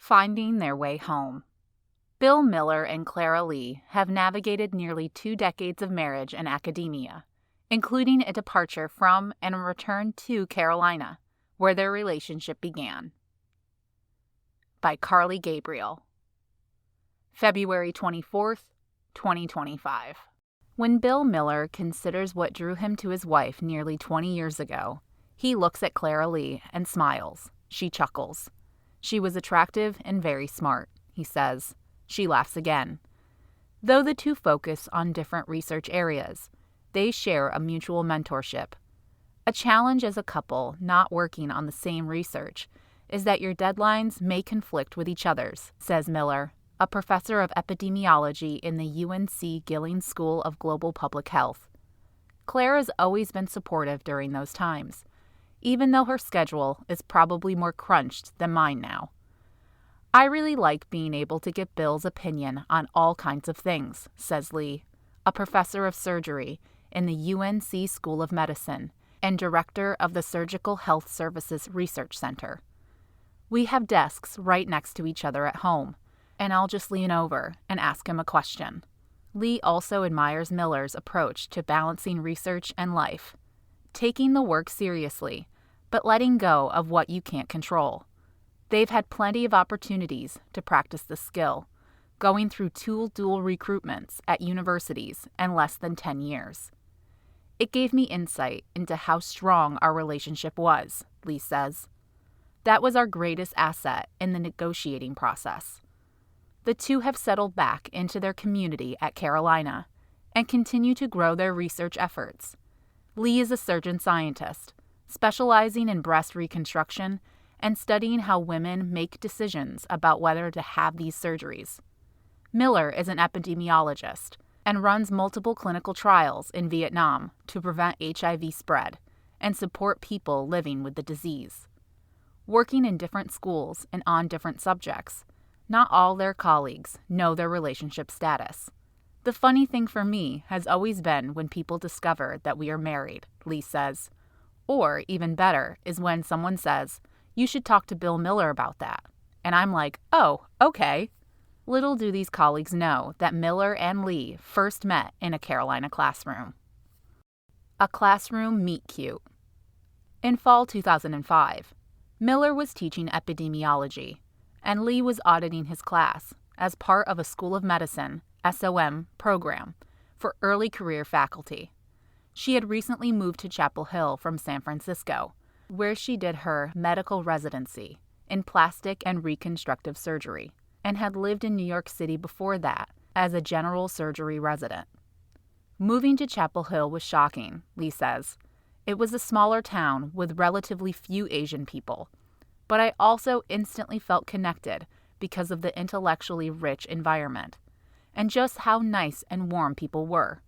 Finding their way home. Bill Miller and Clara Lee have navigated nearly 2 decades of marriage and academia, including a departure from and a return to Carolina, where their relationship began. By Carleigh Gabryel. February 24th, 2025. When Bill Miller considers what drew him to his wife nearly 20 years ago, he looks at Clara Lee and smiles. She chuckles. She was attractive and very smart, he says. She laughs again. Though the two focus on different research areas, they share a mutual mentorship. A challenge as a couple not working on the same research is that your deadlines may conflict with each other's, says Miller, a professor of epidemiology in the UNC Gilling School of Global Public Health. Clara's always been supportive during those times, even though her schedule is probably more crunched than mine now. I really like being able to get Bill's opinion on all kinds of things, says Lee, a professor of surgery in the UNC School of Medicine and director of the Surgical Health Services Research Center. We have desks right next to each other at home, and I'll just lean over and ask him a question. Lee also admires Miller's approach to balancing research and life, taking the work seriously, but letting go of what you can't control. They've had plenty of opportunities to practice the skill, going through 2 dual recruitments at universities in less than 10 years. It gave me insight into how strong our relationship was, Lee says. That was our greatest asset in the negotiating process. The two have settled back into their community at Carolina and continue to grow their research efforts. Lee is a surgeon scientist, specializing in breast reconstruction and studying how women make decisions about whether to have these surgeries. Miller is an epidemiologist and runs multiple clinical trials in Vietnam to prevent HIV spread and support people living with the disease. Working in different schools and on different subjects, not all their colleagues know their relationship status. The funny thing for me has always been when people discover that we are married, Lee says. Or, even better, is when someone says, "You should talk to Bill Miller about that." And I'm like, "Oh, okay." Little do these colleagues know that Miller and Lee first met in a Carolina classroom. A classroom meet-cute. In fall 2005, Miller was teaching epidemiology, and Lee was auditing his class as part of a School of Medicine (SOM) program for early career faculty. She had recently moved to Chapel Hill from San Francisco, where she did her medical residency in plastic and reconstructive surgery, and had lived in New York City before that as a general surgery resident. Moving to Chapel Hill was shocking, Lee says. It was a smaller town with relatively few Asian people, but I also instantly felt connected because of the intellectually rich environment, and just how nice and warm people were.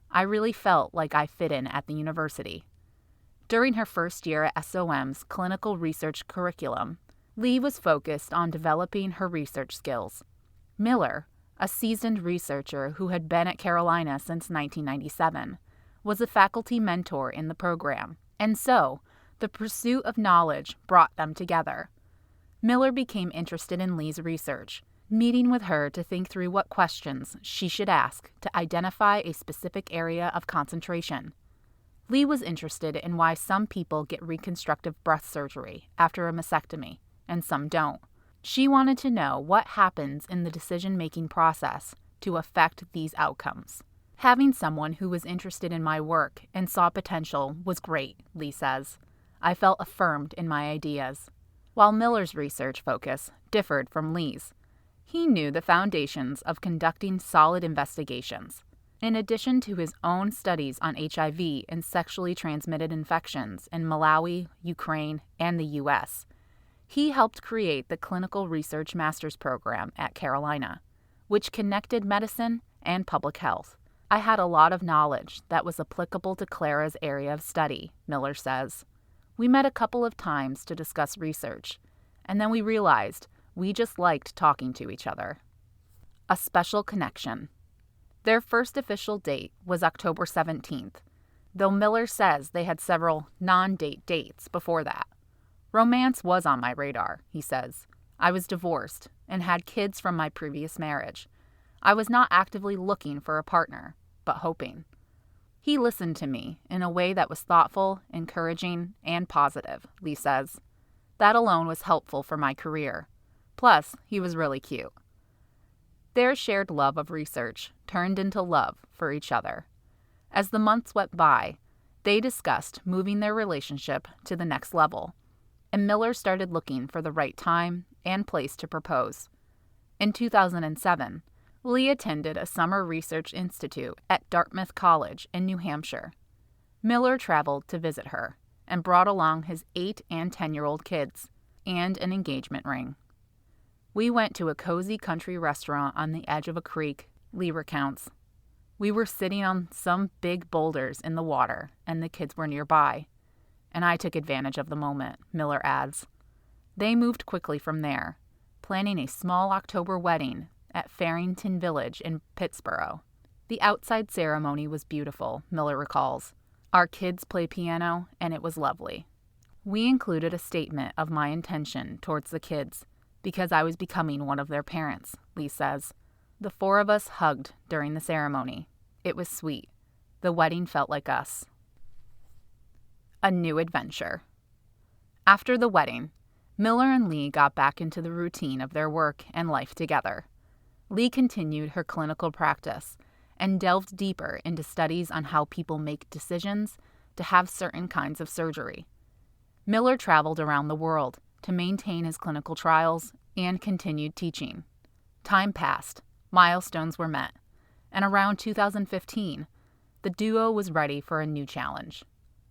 I really felt like I fit in at the university. During her first year at SOM's clinical research curriculum, Lee was focused on developing her research skills. Miller, a seasoned researcher who had been at Carolina since 1997, was a faculty mentor in the program, and so the pursuit of knowledge brought them together. Miller became interested in Lee's research, meeting with her to think through what questions she should ask to identify a specific area of concentration. Lee was interested in why some people get reconstructive breast surgery after a mastectomy, and some don't. She wanted to know what happens in the decision-making process to affect these outcomes. Having someone who was interested in my work and saw potential was great, Lee says. I felt affirmed in my ideas. While Miller's research focus differed from Lee's, he knew the foundations of conducting solid investigations. In addition to his own studies on HIV and sexually transmitted infections in Malawi, Ukraine, and the U.S., he helped create the Clinical Research Master's Program at Carolina, which connected medicine and public health. I had a lot of knowledge that was applicable to Clara's area of study, Miller says. We met a couple of times to discuss research, and then we realized we just liked talking to each other. A special connection. Their first official date was October 17th, though Miller says they had several non-date dates before that. Romance was on my radar, he says. I was divorced and had kids from my previous marriage. I was not actively looking for a partner, but hoping. He listened to me in a way that was thoughtful, encouraging, and positive, Lee says. That alone was helpful for my career. Plus, he was really cute. Their shared love of research turned into love for each other. As the months went by, they discussed moving their relationship to the next level, and Miller started looking for the right time and place to propose. In 2007, Lee attended a summer research institute at Dartmouth College in New Hampshire. Miller traveled to visit her and brought along his 8 and 10-year-old kids and an engagement ring. We went to a cozy country restaurant on the edge of a creek, Lee recounts. We were sitting on some big boulders in the water, and the kids were nearby. And I took advantage of the moment, Miller adds. They moved quickly from there, planning a small October wedding at Farrington Village in Pittsburgh. The outside ceremony was beautiful, Miller recalls. Our kids play piano, and it was lovely. We included a statement of my intention towards the kids because I was becoming one of their parents, Lee says. The 4 of us hugged during the ceremony. It was sweet. The wedding felt like us. A new adventure. After the wedding, Miller and Lee got back into the routine of their work and life together. Lee continued her clinical practice and delved deeper into studies on how people make decisions to have certain kinds of surgery. Miller traveled around the world to maintain his clinical trials and continued teaching. Time passed, milestones were met, and around 2015, the duo was ready for a new challenge.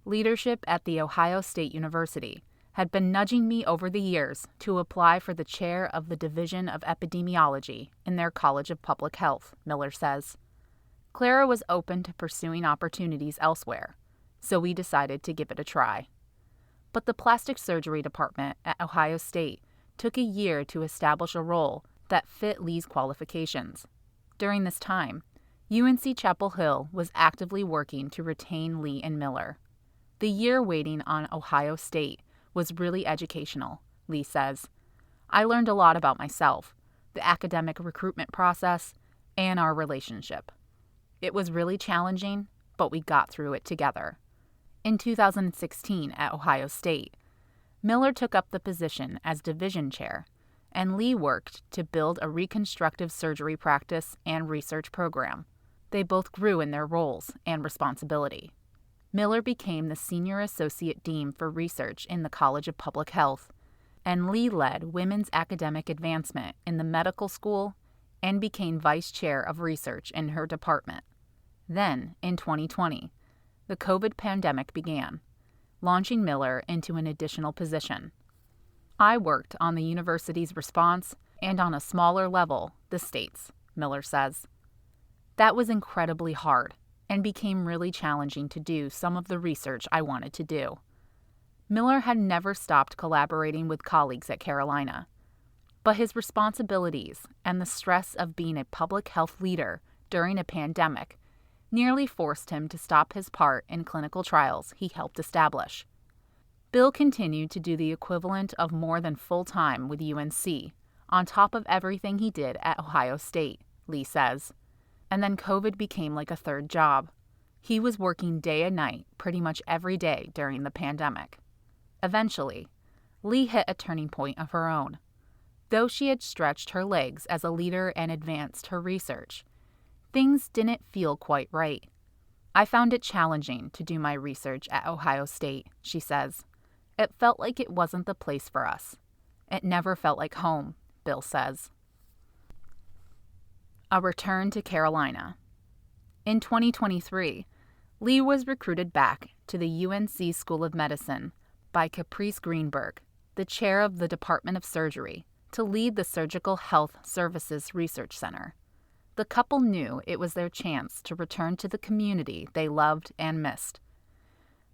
Leadership at The Ohio State University had been nudging me over the years to apply for the chair of the Division of Epidemiology in their College of Public Health, Miller says. Clara was open to pursuing opportunities elsewhere, so we decided to give it a try. But the plastic surgery department at Ohio State took a year to establish a role that fit Lee's qualifications. During this time, UNC Chapel Hill was actively working to retain Lee and Miller. The year waiting on Ohio State was really educational, Lee says. I learned a lot about myself, the academic recruitment process, and our relationship. It was really challenging, but we got through it together. In 2016 at Ohio State, Miller took up the position as division chair, and Lee worked to build a reconstructive surgery practice and research program. They both grew in their roles and responsibility. Miller became the Senior Associate Dean for Research in the College of Public Health, and Lee led women's academic advancement in the medical school and became Vice Chair of Research in her department. Then, in 2020, the COVID pandemic began, launching Miller into an additional position. I worked on the university's response and on a smaller level, the state's, Miller says. That was incredibly hard and became really challenging to do some of the research I wanted to do. Miller had never stopped collaborating with colleagues at Carolina, but his responsibilities and the stress of being a public health leader during a pandemic nearly forced him to stop his part in clinical trials he helped establish. Bill continued to do the equivalent of more than full-time with UNC, on top of everything he did at Ohio State, Lee says. And then COVID became like a third job. He was working day and night pretty much every day during the pandemic. Eventually, Lee hit a turning point of her own. Though she had stretched her legs as a leader and advanced her research, things didn't feel quite right. I found it challenging to do my research at Ohio State, she says. It felt like it wasn't the place for us. It never felt like home, Bill says. A return to Carolina. In 2023, Lee was recruited back to the UNC School of Medicine by Caprice Greenberg, the chair of the Department of Surgery, to lead the Surgical Health Services Research Center. The couple knew it was their chance to return to the community they loved and missed.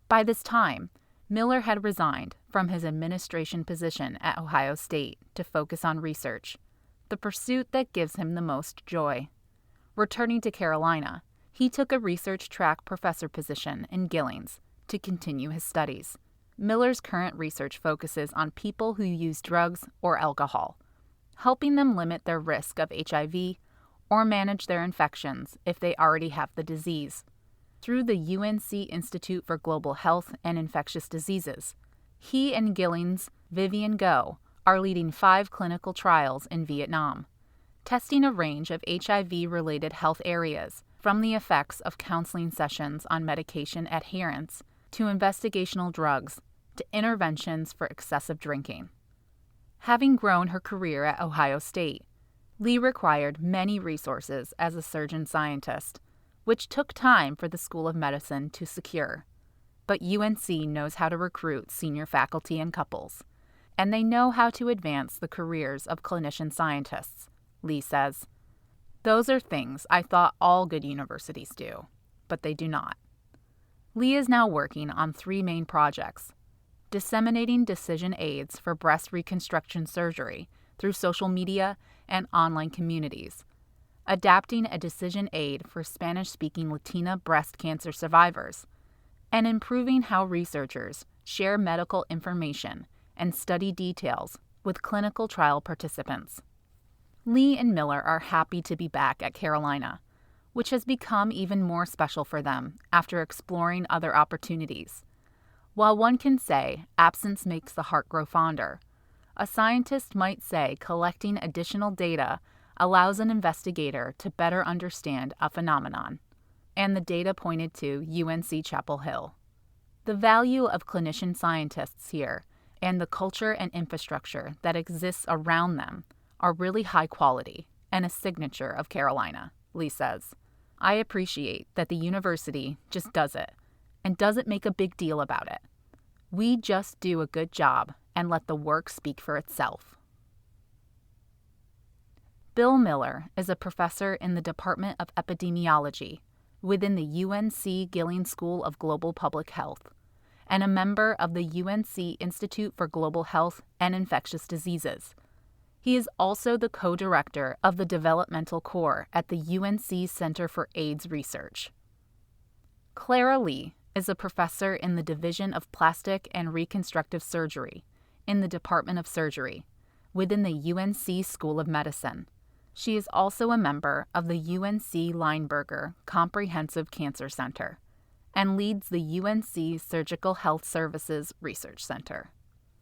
By this time, Miller had resigned from his administration position at Ohio State to focus on research, the pursuit that gives him the most joy. Returning to Carolina, he took a research track professor position in Gillings to continue his studies. Miller's current research focuses on people who use drugs or alcohol, helping them limit their risk of HIV or manage their infections if they already have the disease. Through the UNC Institute for Global Health and Infectious Diseases, he and Gilling's Vivian Go are leading 5 clinical trials in Vietnam, testing a range of HIV-related health areas, from the effects of counseling sessions on medication adherence to investigational drugs to interventions for excessive drinking. Having grown her career at Ohio State, Lee required many resources as a surgeon-scientist, which took time for the School of Medicine to secure. But UNC knows how to recruit senior faculty and couples, and they know how to advance the careers of clinician scientists, Lee says. Those are things I thought all good universities do, but they do not. Lee is now working on 3 main projects: disseminating decision aids for breast reconstruction surgery through social media and online communities, adapting a decision aid for Spanish-speaking Latina breast cancer survivors, and improving how researchers share medical information and study details with clinical trial participants. Lee and Miller are happy to be back at Carolina, which has become even more special for them after exploring other opportunities. While one can say absence makes the heart grow fonder, a scientist might say collecting additional data allows an investigator to better understand a phenomenon, and the data pointed to UNC Chapel Hill. The value of clinician scientists here and the culture and infrastructure that exists around them are really high quality and a signature of Carolina, Lee says. I appreciate that the university just does it and doesn't make a big deal about it. We just do a good job and let the work speak for itself. Bill Miller is a professor in the Department of Epidemiology within the UNC Gilling School of Global Public Health and a member of the UNC Institute for Global Health and Infectious Diseases. He is also the co-director of the Developmental Core at the UNC Center for AIDS Research. Clara Lee is a professor in the Division of Plastic and Reconstructive Surgery in the Department of Surgery within the UNC School of Medicine. She is also a member of the UNC Lineberger Comprehensive Cancer Center and leads the UNC Surgical Health Services Research Center.